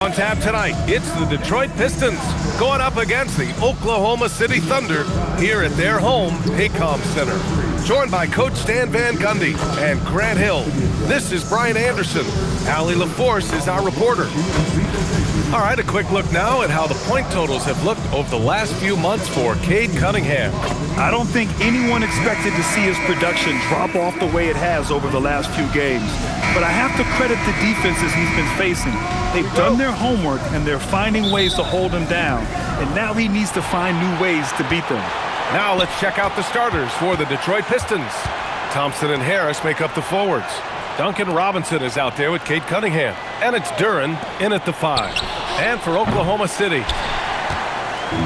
On tap tonight, it's the Detroit Pistons going up against the Oklahoma City Thunder here at their home, Paycom Center. Joined by Coach Stan Van Gundy and Grant Hill. This is Brian Anderson. Allie LaForce is our reporter. All right, a quick look now at how the point totals have looked over the last few months for Cade Cunningham. I don't think anyone expected to see his production drop off the way it has over the last few games. But I have to credit the defenses he's been facing. They've done their homework, and they're finding ways to hold him down. And now he needs to find new ways to beat them. Now let's check out the starters for the Detroit Pistons. Thompson and Harris make up the forwards. Duncan Robinson is out there with Cade Cunningham. And it's Duren in at the 5. And for Oklahoma City,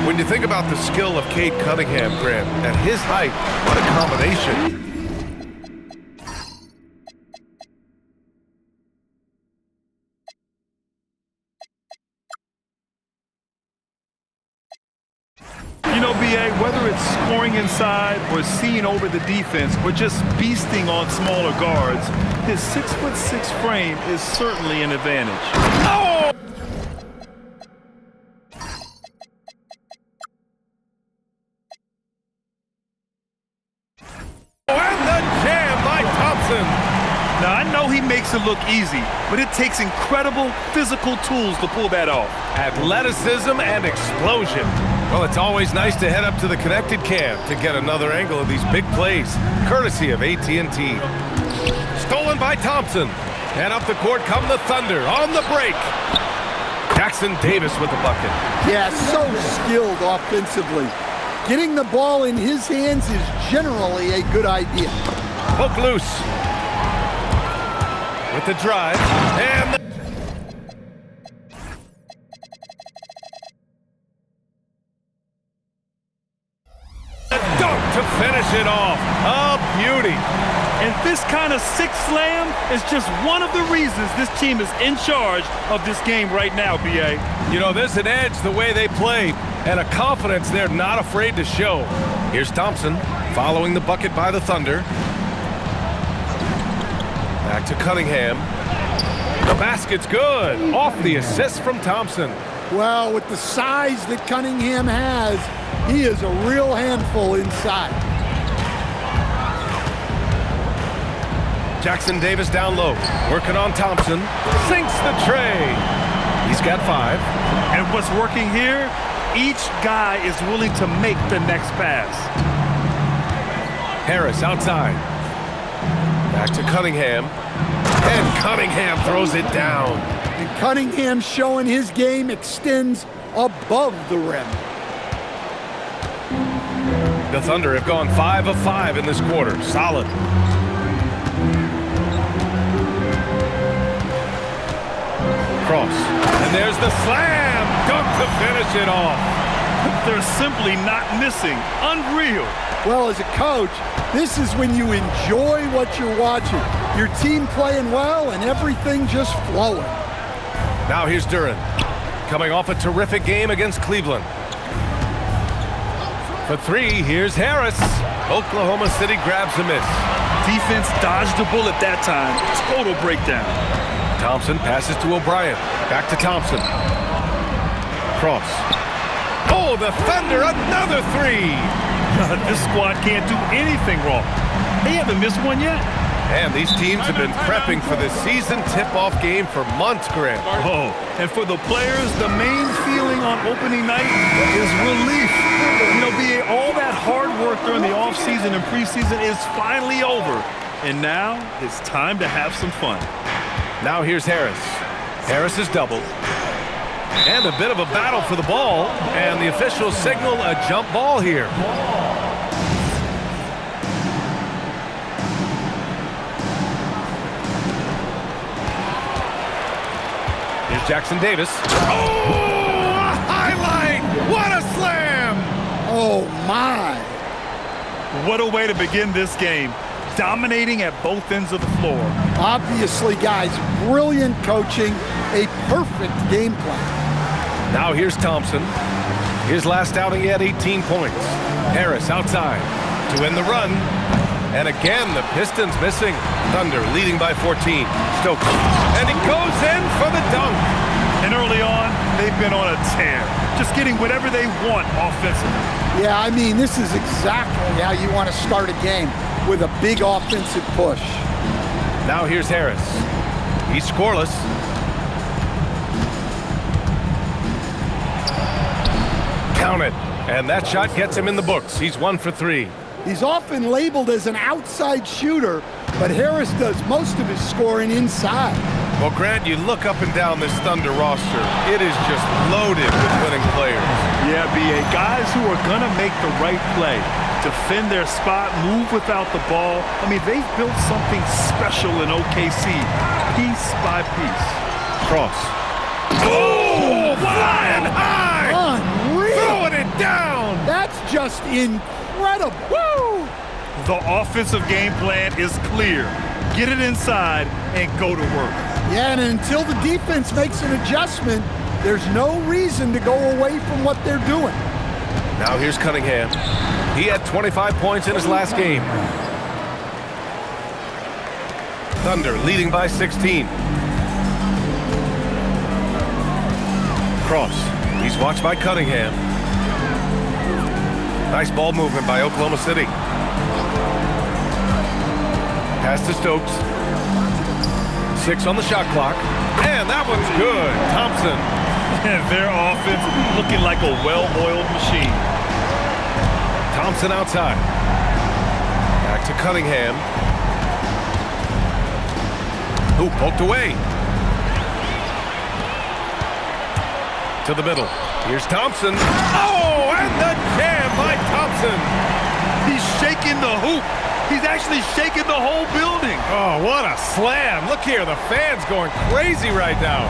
when you think about the skill of Cade Cunningham, Grant, at his height, what a combination. You know, B.A., whether it's scoring inside or seeing over the defense or just beasting on smaller guards, his 6'6" frame is certainly an advantage. Oh! And the jam by Thompson. Now, I know he makes it look easy, but it takes incredible physical tools to pull that off. Athleticism and explosion. Well, it's always nice to head up to the connected cam to get another angle of these big plays, courtesy of AT&T. Stolen by Thompson. And up the court come the Thunder on the break. Jackson Davis with the bucket. Yeah, so skilled offensively. Getting the ball in his hands is generally a good idea. Poke loose. With the drive. And the dunk to finish it off. A beauty. And this kind of six slam is just one of the reasons this team is in charge of this game right now, B.A. You know, there's an edge the way they play and a confidence they're not afraid to show. Here's Thompson following the bucket by the Thunder. Back to Cunningham. The basket's good. Off the assist from Thompson. Well, with the size that Cunningham has, he is a real handful inside. Jackson Davis down low, working on Thompson. Sinks the tray. He's got 5. And what's working here, each guy is willing to make the next pass. Harris outside. Back to Cunningham. And Cunningham throws it down. And Cunningham showing his game extends above the rim. The Thunder have gone 5 of 5 in this quarter. Solid. Cross. And there's the slam. Dunk to finish it off. They're simply not missing. Unreal. Well, as a coach, this is when you enjoy what you're watching. Your team playing well and everything just flowing. Now here's Duren, coming off a terrific game against Cleveland. For 3, here's Harris. Oklahoma City grabs a miss. Defense dodged the bullet that time. Total breakdown. Thompson passes to O'Brien. Back to Thompson. Cross. Oh, the Thunder, another 3. This squad can't do anything wrong. They haven't missed one yet. And these teams have been prepping for this season tip-off game for months, Grant. Oh, and for the players, the main feeling on opening night is relief. You know, B.A., all that hard work during the offseason and preseason is finally over. And now it's time to have some fun. Now here's Harris. Harris is doubled. And a bit of a battle for the ball. And the officials signal a jump ball here. Here's Jackson Davis. Oh, a highlight! What a slam! Oh, my. What a way to begin this game. Dominating at both ends of the floor. Obviously, guys, brilliant coaching, a perfect game plan. Now here's Thompson. His last outing, he had 18 points. Harris outside to end the run. And again, the Pistons missing. Thunder leading by 14. Stokes. And he goes in for the dunk. And early on, they've been on a tear, just getting whatever they want offensively. Yeah, I mean, this is exactly how you want to start a game, with a big offensive push. Now here's Harris. He's scoreless. Count it. And that shot gets him in the books. He's 1 for 3. He's often labeled as an outside shooter, but Harris does most of his scoring inside. Well, Grant, you look up and down this Thunder roster. It is just loaded with winning players. Yeah, B.A. Guys who are going to make the right play, defend their spot, move without the ball. I mean, they've built something special in OKC, piece by piece. Cross. Oh, flying high! Unreal! Throwing it down! That's just incredible. Woo! The offensive game plan is clear. Get it inside and go to work. Yeah, and until the defense makes an adjustment, there's no reason to go away from what they're doing. Now here's Cunningham. He had 25 points in his last game. Thunder leading by 16. Cross. He's watched by Cunningham. Nice ball movement by Oklahoma City. Pass to Stokes. 6 on the shot clock. And that one's good. Thompson. Their offense looking like a well-oiled machine. Thompson outside. Back to Cunningham. Who poked away. To the middle. Here's Thompson. Oh, and the jam by Thompson. He's shaking the hoop. He's actually shaking the whole building. Oh, what a slam. Look here, the fans going crazy right now.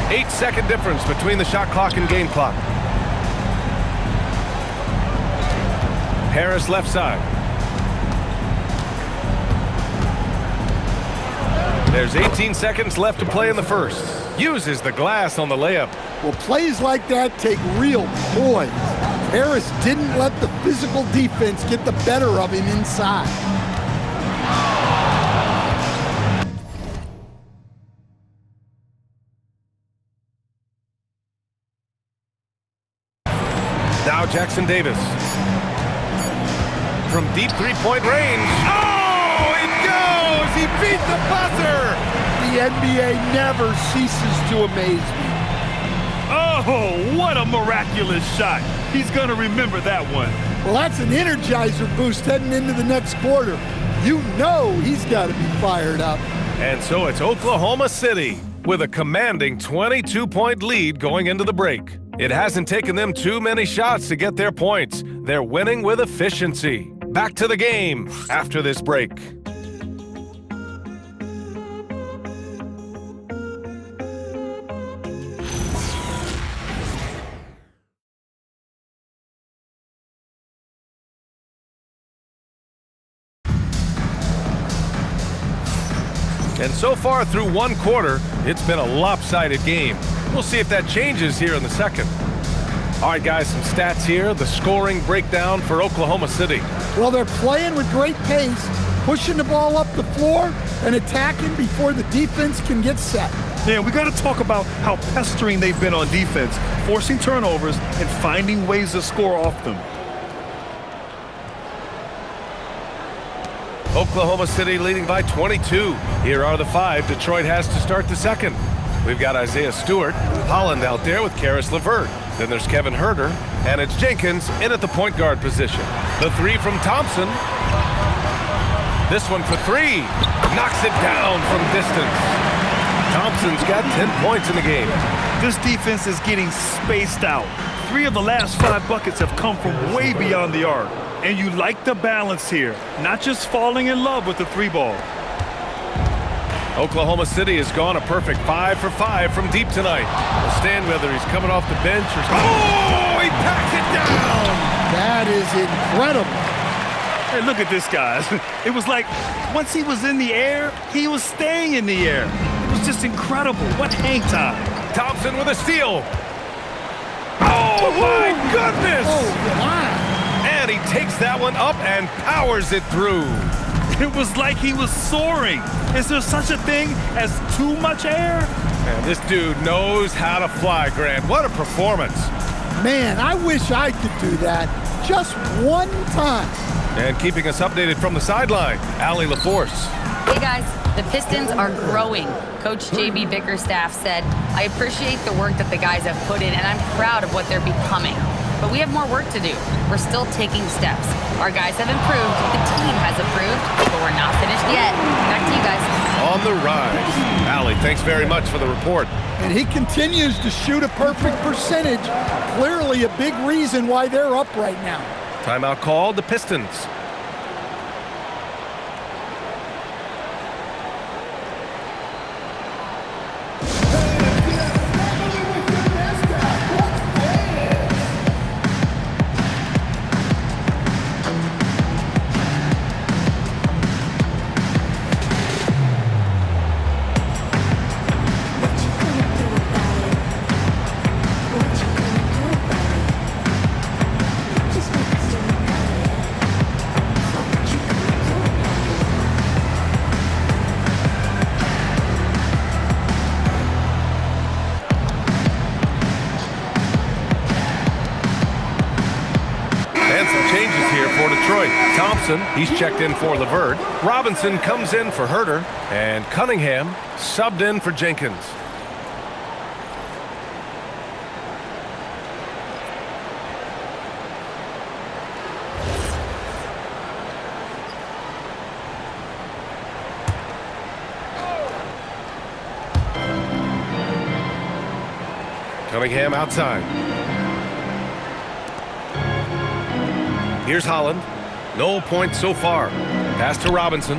8-second difference between the shot clock and game clock. Harris left side. There's 18 seconds left to play in the first. Uses the glass on the layup. Well, plays like that take real poise. Harris didn't let the physical defense get the better of him inside. Now Jackson Davis. From deep three-point range. Oh, it goes! He beat the buzzer! The NBA never ceases to amaze me. Oh, what a miraculous shot. He's going to remember that one. Well, that's an energizer boost heading into the next quarter. You know he's got to be fired up. And so it's Oklahoma City with a commanding 22-point lead going into the break. It hasn't taken them too many shots to get their points. They're winning with efficiency. Back to the game after this break. And so far through one quarter, it's been a lopsided game. We'll see if that changes here in the second. All right, guys, some stats here. The scoring breakdown for Oklahoma City. Well, they're playing with great pace, pushing the ball up the floor and attacking before the defense can get set. Yeah, we got to talk about how pestering they've been on defense, forcing turnovers and finding ways to score off them. Oklahoma City leading by 22. Here are the 5 Detroit has to start the second. We've got Isaiah Stewart, Holland out there with Karis LeVert. Then there's Kevin Huerter, and it's Jenkins in at the point guard position. The 3 from Thompson. This one for 3. Knocks it down from distance. Thompson's got 10 points in the game. This defense is getting spaced out. 3 of the last 5 buckets have come from way beyond the arc. And you like the balance here, not just falling in love with the 3-ball. Oklahoma City has gone a perfect 5 for 5 from deep tonight. We'll stand whether he's coming off the bench or... Oh, he packs it down! That is incredible. Hey, look at this, guys. It was like once he was in the air, he was staying in the air. It was just incredible. What hang time. Thompson with a steal. Oh, my goodness! Oh, my. And he takes that one up and powers it through. It was like he was soaring. Is there such a thing as too much air? And this dude knows how to fly, Grant. What a performance. Man, I wish I could do that just one time. And keeping us updated from the sideline, Allie LaForce. Hey guys, the Pistons are growing. Coach J.B. Bickerstaff said, I appreciate the work that the guys have put in and I'm proud of what they're becoming. But we have more work to do. We're still taking steps. Our guys have improved, the team has improved, but we're not finished yet. Back to you guys. On the rise. Allie, thanks very much for the report. And he continues to shoot a perfect percentage. Clearly a big reason why they're up right now. Timeout called, the Pistons. Changes here for Detroit. Thompson, he's checked in for LeVert. Robinson comes in for Herter. And Cunningham subbed in for Jenkins. Cunningham outside. Here's Holland. No points so far. Pass to Robinson.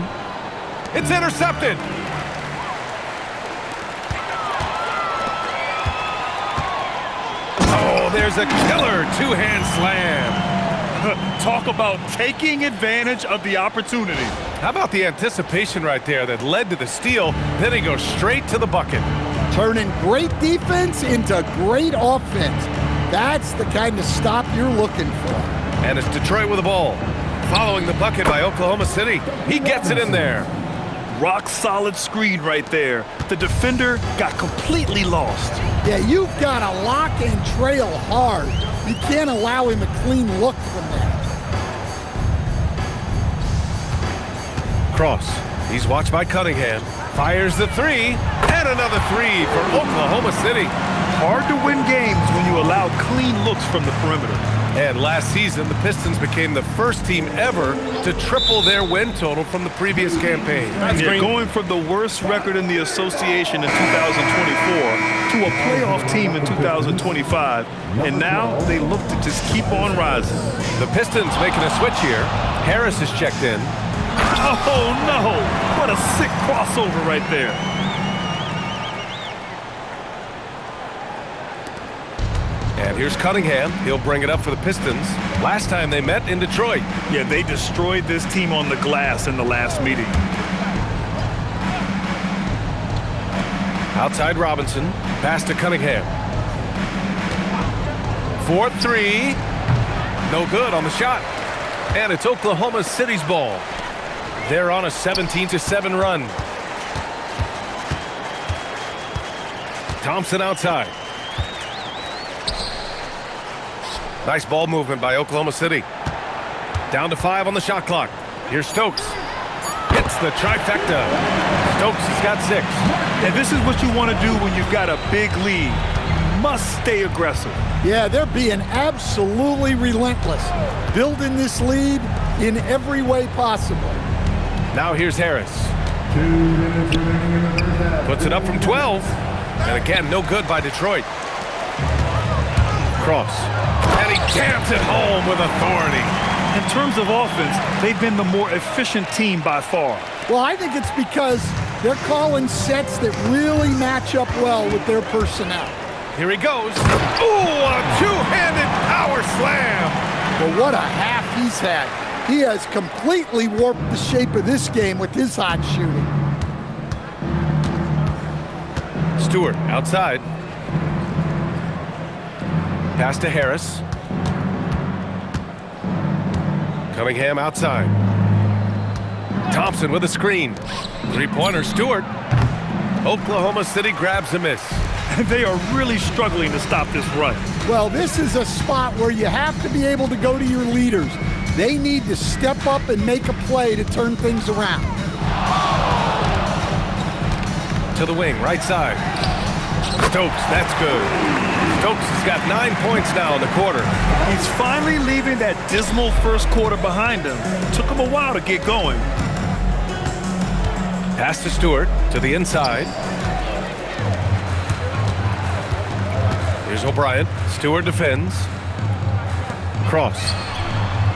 It's intercepted. Oh, there's a killer two-hand slam. Talk about taking advantage of the opportunity. How about the anticipation right there that led to the steal? Then he goes straight to the bucket. Turning great defense into great offense. That's the kind of stop you're looking for. And it's Detroit with the ball. Following the bucket by Oklahoma City. He gets it in there. Rock solid screen right there. The defender got completely lost. Yeah, you've got to lock and trail hard. You can't allow him a clean look from there. Cross. He's watched by Cunningham. Fires the three. And another three for Oklahoma City. Hard to win games when you allow clean looks from the perimeter. And last season, the Pistons became the first team ever to triple their win total from the previous campaign. Yeah, going from the worst record in the association in 2024 to a playoff team in 2025, and now they look to just keep on rising. The Pistons making a switch here. Harris is checked in. Oh, no! What a sick crossover right there. And here's Cunningham. He'll bring it up for the Pistons. Last time they met in Detroit. Yeah, they destroyed this team on the glass in the last meeting. Outside Robinson. Pass to Cunningham. 4-3. No good on the shot. And it's Oklahoma City's ball. They're on a 17-7 run. Thompson outside. Nice ball movement by Oklahoma City. Down to 5 on the shot clock. Here's Stokes. Hits the trifecta. Stokes has got 6. And this is what you want to do when you've got a big lead. Must stay aggressive. Yeah, they're being absolutely relentless. Building this lead in every way possible. Now here's Harris. Puts it up from 12. And again, no good by Detroit. Cross. And he jams it home with authority. In terms of offense, they've been the more efficient team by far. Well, I think it's because they're calling sets that really match up well with their personnel. Here he goes. Ooh, a two-handed power slam. Well, what a half he's had. He has completely warped the shape of this game with his hot shooting. Stewart outside. Pass to Harris. Cunningham outside. Thompson with a screen. Three-pointer, Stewart. Oklahoma City grabs a miss. And they are really struggling to stop this run. Well, this is a spot where you have to be able to go to your leaders. They need to step up and make a play to turn things around. To the wing, right side. Stokes, that's good. Stokes has got 9 points now in the quarter. He's finally leaving that dismal first quarter behind him. Took him a while to get going. Pass to Stewart, to the inside. Here's O'Brien. Stewart defends. Cross.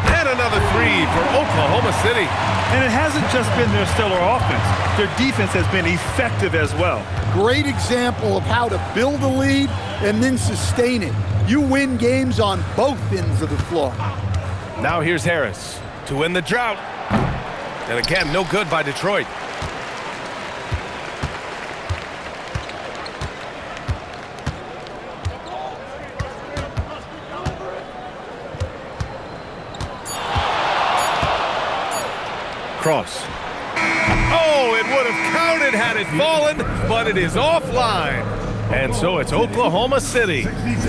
And another three for Oklahoma City. And it hasn't just been their stellar offense. Their defense has been effective as well. Great example of how to build a lead and then sustain it. You win games on both ends of the floor. Now here's Harris to win the drought. And again, no good by Detroit. Cross. Oh, it would have counted had it fallen, but it is offline. And so it's Oklahoma City,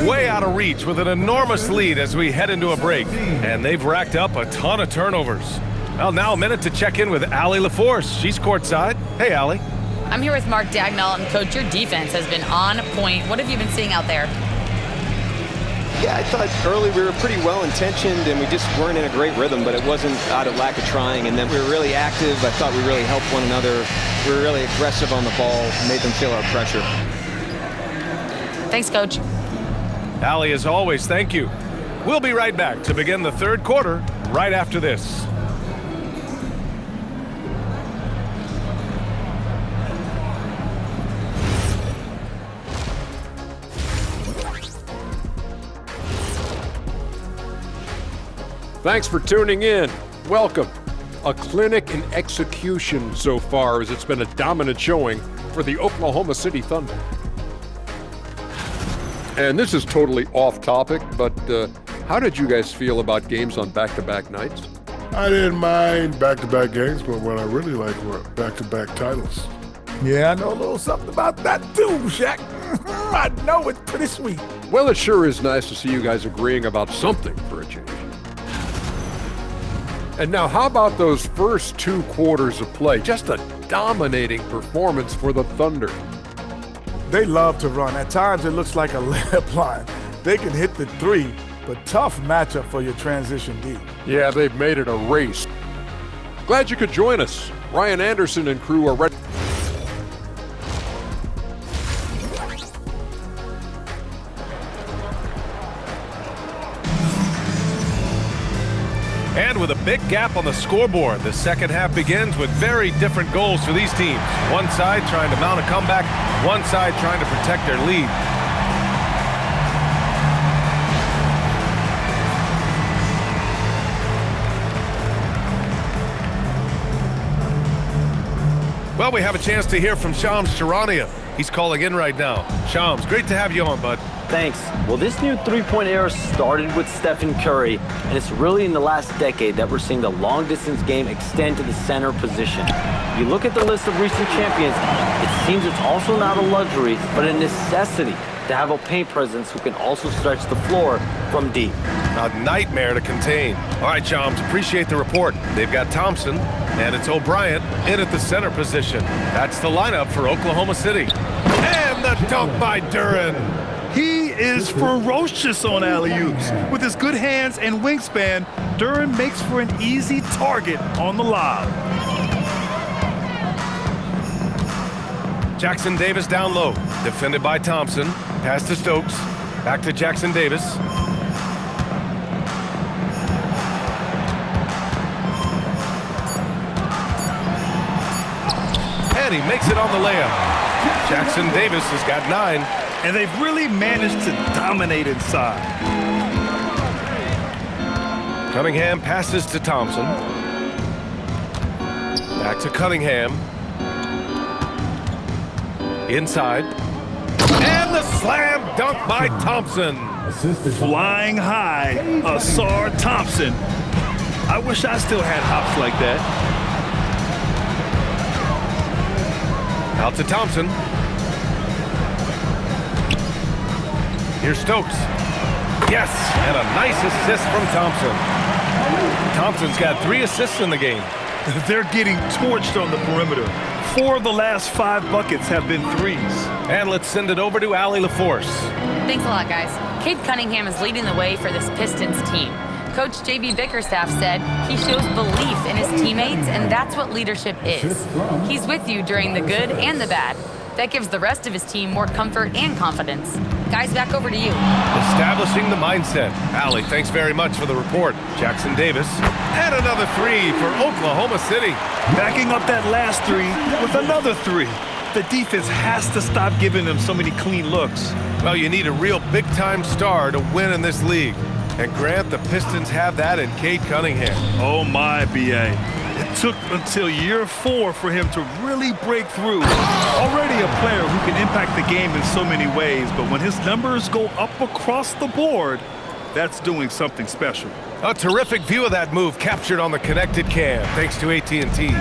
way out of reach with an enormous lead as we head into a break. And they've racked up a ton of turnovers. Well, now a minute to check in with Allie LaForce. She's courtside. Hey, Allie. I'm here with Mark Dagnall, and Coach, your defense has been on point. What have you been seeing out there? Yeah, I thought early we were pretty well-intentioned and we just weren't in a great rhythm, but it wasn't out of lack of trying. And then we were really active. I thought we really helped one another. We were really aggressive on the ball, made them feel our pressure. Thanks, Coach. Allie, as always, thank you. We'll be right back to begin the third quarter right after this. Thanks for tuning in. Welcome. A clinic in execution so far, as it's been a dominant showing for the Oklahoma City Thunder. And this is totally off topic, but how did you guys feel about games on back-to-back nights? I didn't mind back-to-back games, but what I really liked were back-to-back titles. Yeah, I know a little something about that too, Shaq. I know it's pretty sweet. Well, it sure is nice to see you guys agreeing about something for a change. And now, how about those first 2 quarters of play? Just a dominating performance for the Thunder. They love to run. At times, it looks like a layup line. They can hit the three, but tough matchup for your transition D. Yeah, they've made it a race. Glad you could join us. Ryan Anderson and crew are ready. And with a big gap on the scoreboard, the second half begins with very different goals for these teams. One side trying to mount a comeback, one side trying to protect their lead. Well, we have a chance to hear from Shams Charania. He's calling in right now. Shams, great to have you on, bud. Thanks. Well, this new three-point era started with Stephen Curry, and it's really in the last decade that we're seeing the long-distance game extend to the center position. If you look at the list of recent champions, it seems it's also not a luxury, but a necessity to have a paint presence who can also stretch the floor from deep. A nightmare to contain. All right, Shams, appreciate the report. They've got Thompson, and it's O'Brien in at the center position. That's the lineup for Oklahoma City. And the dunk by Duren. He is ferocious on alley-oops. With his good hands and wingspan, Duren makes for an easy target on the lob. Jackson Davis down low, defended by Thompson. Pass to Stokes, back to Jackson Davis. And he makes it on the layup. Jackson Davis has got 9. And they've really managed to dominate inside. Cunningham passes to Thompson. Back to Cunningham. Inside. And the slam dunk by Thompson. Flying high, Ausar Thompson. I wish I still had hops like that. Out to Thompson. Here's Stokes. Yes, and a nice assist from Thompson. Thompson's got 3 assists in the game. They're getting torched on the perimeter. 4 of the last 5 buckets have been threes. And let's send it over to Allie LaForce. Thanks a lot, guys. Cade Cunningham is leading the way for this Pistons team. Coach J.B. Bickerstaff said he shows belief in his teammates, and that's what leadership is. He's with you during the good and the bad. That gives the rest of his team more comfort and confidence. Guys, back over to you. Establishing the mindset. Allie, thanks very much for the report. Jackson Davis. And another 3 for Oklahoma City. Backing up that last 3 with another 3. The defense has to stop giving them so many clean looks. Well, you need a real big-time star to win in this league. And Grant, the Pistons have that in Cade Cunningham. Oh my, B.A. It took until year 4 for him to really break through. Already a player who can impact the game in so many ways, but when his numbers go up across the board, that's doing something special. A terrific view of that move captured on the connected cam, thanks to AT&T.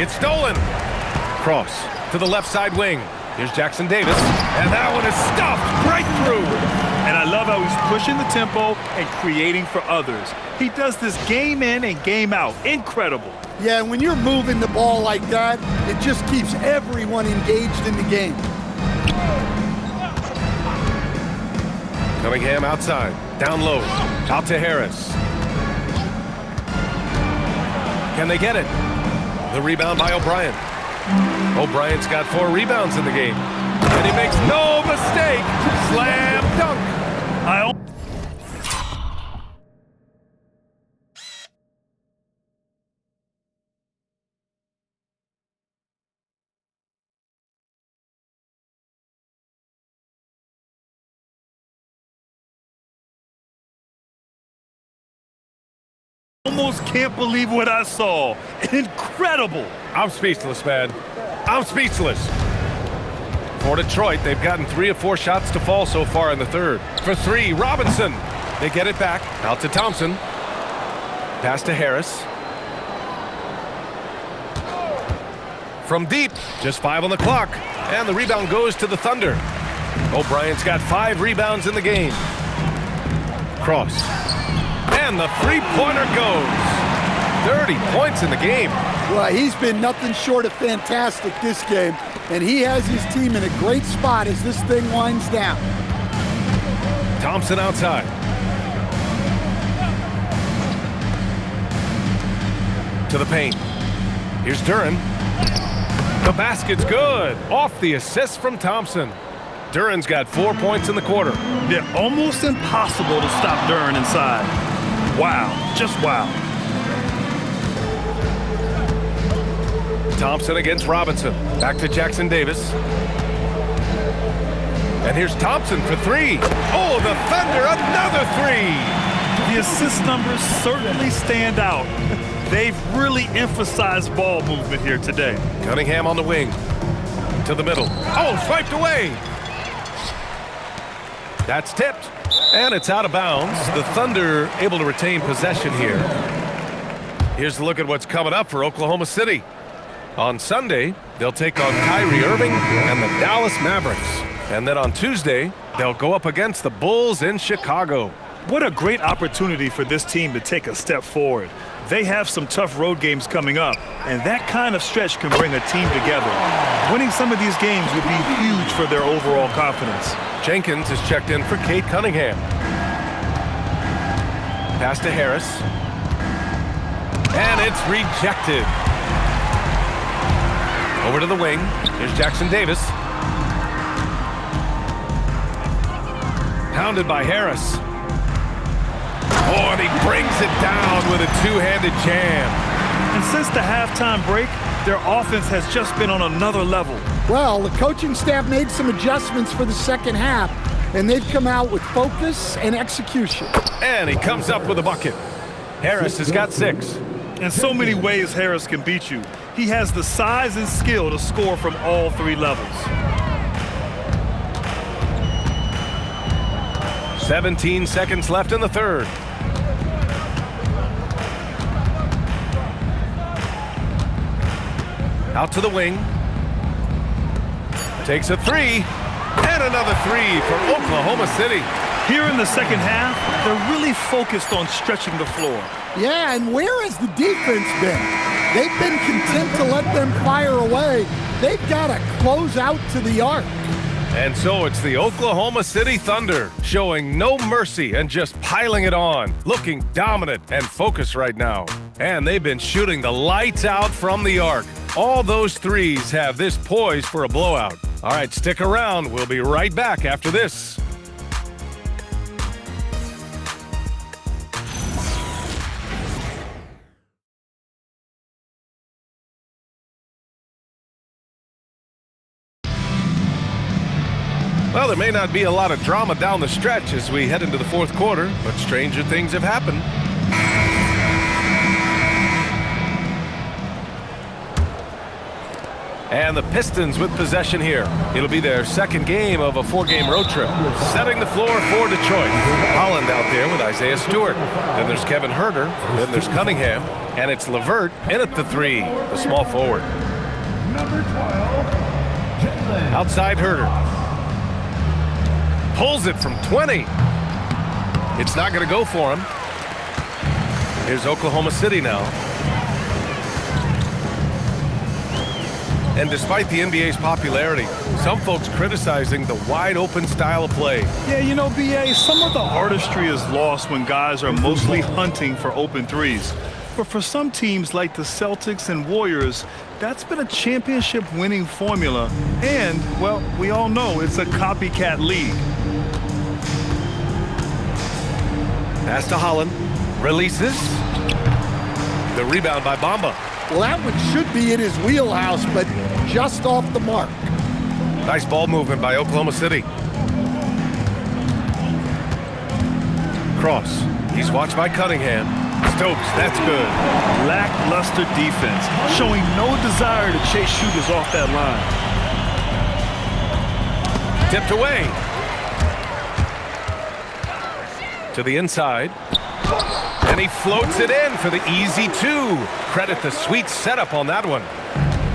It's stolen. Cross to the left side wing. Here's Jackson Davis, and that one is stuffed right through. And I love how he's pushing the tempo and creating for others. He does this game in and game out. Incredible. Yeah, and when you're moving the ball like that, it just keeps everyone engaged in the game. Cunningham outside, down low, out to Harris. Can they get it? The rebound by O'Brien. O'Brien's got 4 rebounds in the game. And he makes no mistake. Slam dunk. Almost can't believe what I saw. Incredible. I'm speechless, man. I'm speechless. For Detroit, they've gotten 3 of 4 shots to fall so far in the third. For 3, Robinson. They get it back. Out to Thompson. Pass to Harris. From deep. Just 5 on the clock. And the rebound goes to the Thunder. O'Brien's got 5 rebounds in the game. Cross. And the 3-pointer goes. 30 points in the game. Well, he's been nothing short of fantastic this game, and he has his team in a great spot as this thing winds down. Thompson outside. To the paint. Here's Duren. The basket's good. Off the assist from Thompson. Duren's got 4 points in the quarter. Yeah, almost impossible to stop Duren inside. Wow, just wow. Thompson against Robinson. Back to Jackson Davis. And here's Thompson for 3. Oh, the Thunder, another 3. The assist numbers certainly stand out. They've really emphasized ball movement here today. Cunningham on the wing. To the middle. Oh, swiped away. That's tipped. And it's out of bounds. The Thunder able to retain possession here. Here's a look at what's coming up for Oklahoma City. On Sunday, they'll take on Kyrie Irving and the Dallas Mavericks. And then on Tuesday, they'll go up against the Bulls in Chicago. What a great opportunity for this team to take a step forward. They have some tough road games coming up, and that kind of stretch can bring a team together. Winning some of these games would be huge for their overall confidence. Jenkins is checked in for Cade Cunningham. Pass to Harris. And it's rejected. Over to the wing. Here's Jackson Davis. Pounded by Harris. Oh, and he brings it down with a two-handed jam. And since the halftime break, their offense has just been on another level. Well, the coaching staff made some adjustments for the second half, and they've come out with focus and execution. And he comes up with a bucket. Harris has got 6. In so many ways, Harris can beat you. He has the size and skill to score from all 3 levels. 17 seconds left in the third. Out to the wing. takes a three, and another three for Oklahoma City. Here in the second half, they're really focused on stretching the floor. Yeah, and where has the defense been? They've been content to let them fire away. They've got to close out to the arc. And so it's the Oklahoma City Thunder showing no mercy and just piling it on, looking dominant and focused right now. And they've been shooting the lights out from the arc. All those threes have this poised for a blowout. All right, stick around. We'll be right back after this. Well, there may not be a lot of drama down the stretch as we head into the fourth quarter, but stranger things have happened. And the Pistons with possession here. It'll be their second game of a four-game road trip. Setting the floor for Detroit. Holland out there with Isaiah Stewart. Then there's Kevin Huerter. Then there's Cunningham. And it's LeVert in at the three, the small forward. Number 12, outside Huerter. Pulls it from 20. It's not going to go for him. Here's Oklahoma City now. And despite the NBA's popularity, some folks criticizing the wide-open style of play. Yeah, you know, B.A., some of the artistry is lost when guys are mostly hunting for open threes. But for some teams like the Celtics and Warriors, that's been a championship-winning formula. And, well, we all know it's a copycat league. Pass to Holland. Releases. The rebound by Bamba. Well, that one should be in his wheelhouse, but just off the mark. Nice ball movement by Oklahoma City. Cross. He's watched by Cunningham. Stokes, that's good. Lackluster defense, showing no desire to chase shooters off that line. Tipped away. To the inside. And he floats it in for the easy two. Credit the sweet setup on that one.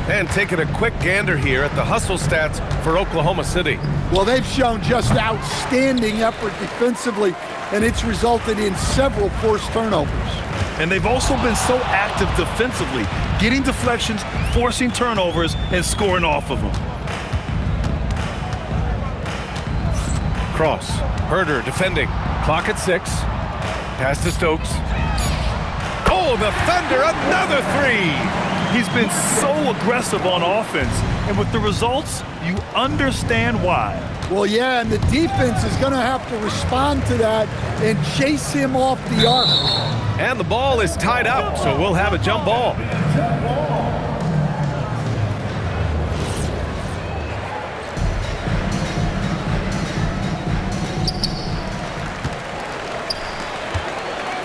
And taking a quick gander here at the hustle stats for Oklahoma City. Well, they've shown just outstanding effort defensively, and it's resulted in several forced turnovers. And they've also been so active defensively, getting deflections, forcing turnovers, and scoring off of them. Cross. Huerter defending. Clock at 6. Pass to Stokes. Oh, the Thunder, another three! He's been so aggressive on offense, and with the results, you understand why. Well, yeah, and the defense is going to have to respond to that and chase him off the arc. And the ball is tied up, so we'll have a jump ball.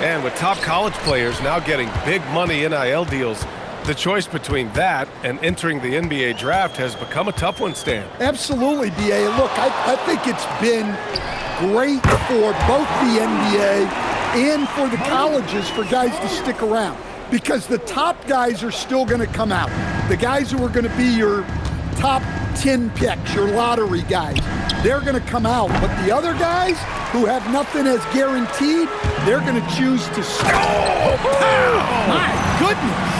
And with top college players now getting big money NIL deals, the choice between that and entering the NBA draft has become a tough one, Stan. Absolutely, B.A. Look, I think it's been great for both the NBA and for the colleges for guys to stick around because the top guys are still going to come out. The guys who are going to be your top 10 picks, your lottery guys, they're going to come out. But the other guys who have nothing as guaranteed, they're going to choose to stay. Oh, my goodness.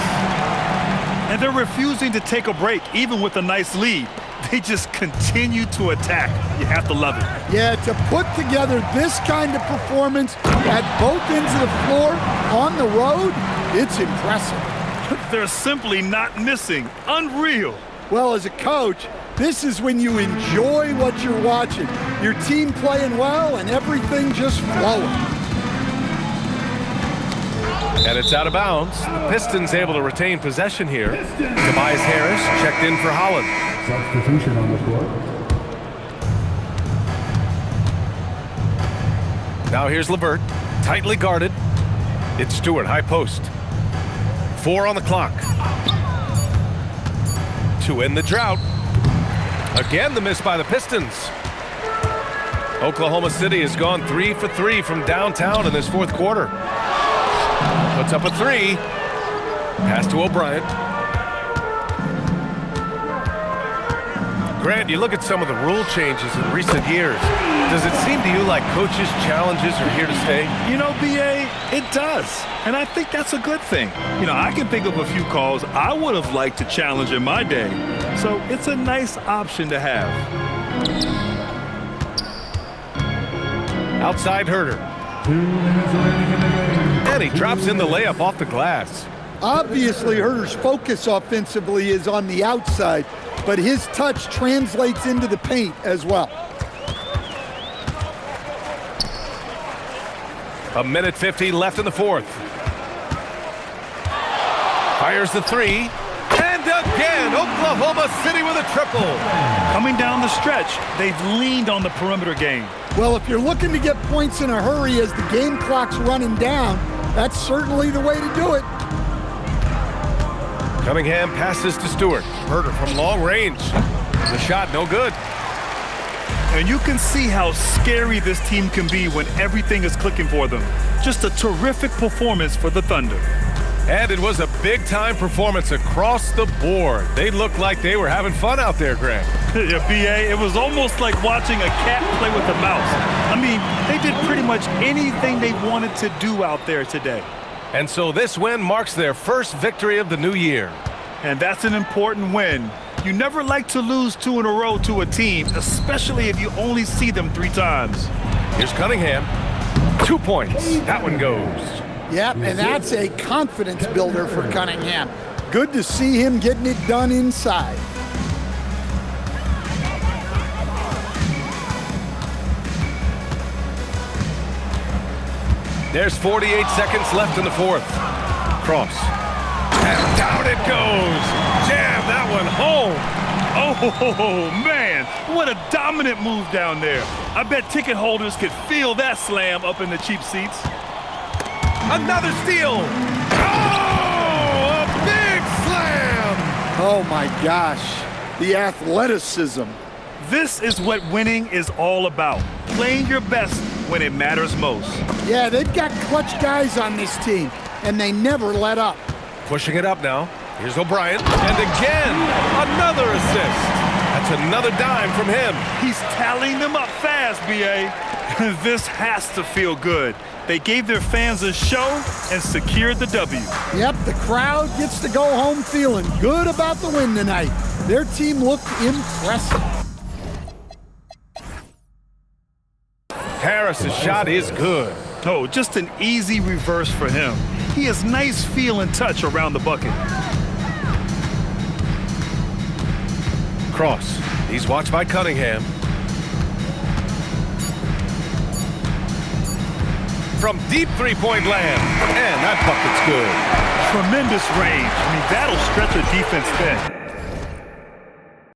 And they're refusing to take a break, even with a nice lead. They just continue to attack. You have to love it. Yeah, to put together this kind of performance at both ends of the floor on the road, it's impressive. They're simply not missing. Unreal. Well, as a coach, this is when you enjoy what you're watching. Your team playing well and everything just flowing. And it's out of bounds. The Pistons able to retain possession here. Tobias Harris checked in for Holland. Substitution on the floor. Now here's LeVert, tightly guarded. It's Stewart, high post. 4 on the clock. To end the drought. Again, the miss by the Pistons. Oklahoma City has gone 3 for 3 from downtown in this fourth quarter. Puts up a 3. Pass to O'Brien. Grant, you look at some of the rule changes in recent years. Does it seem to you like coaches' challenges are here to stay? You know, B.A., it does. And I think that's a good thing. You know, I can think of a few calls I would have liked to challenge in my day. So it's a nice option to have. Outside Herder. 2 minutes remaining in the game. And he drops in the layup off the glass. Obviously, Herder's focus offensively is on the outside, but his touch translates into the paint as well. A minute 50 left in the fourth. Fires the three. And again, Oklahoma City with a triple. Coming down the stretch, they've leaned on the perimeter game. Well, if you're looking to get points in a hurry as the game clock's running down, that's certainly the way to do it. Cunningham passes to Stewart. Herder from long range. The shot no good. And you can see how scary this team can be when everything is clicking for them. Just a terrific performance for the Thunder. And it was a big-time performance across the board. They looked like they were having fun out there, Grant. Yeah, B.A., it was almost like watching a cat play with a mouse. I mean, they did pretty much anything they wanted to do out there today. And so this win marks their first victory of the new year. And that's an important win. You never like to lose 2 in a row to a team, especially if you only see them 3 times. Here's Cunningham. 2 points. That one goes. Yep, and that's a confidence builder for Cunningham. Good to see him getting it done inside. There's 48 seconds left in the fourth. Cross. And down it goes. Jam that one home. Oh, man, what a dominant move down there. I bet ticket holders could feel that slam up in the cheap seats. Another steal. Oh, a big slam. Oh, my gosh, the athleticism. This is what winning is all about, playing your best when it matters most. Yeah, they've got clutch guys on this team, and they never let up. Pushing it up now. Here's O'Brien. And again, another assist. That's another dime from him. He's tallying them up fast, B.A. This has to feel good. They gave their fans a show and secured the W. Yep, the crowd gets to go home feeling good about the win tonight. Their team looked impressive. Harris's shot is good. Oh, just an easy reverse for him. He has nice feel and touch around the bucket. Cross. He's watched by Cunningham. From deep three-point land. And that bucket's good. Tremendous range. I mean, that'll stretch a defense thin.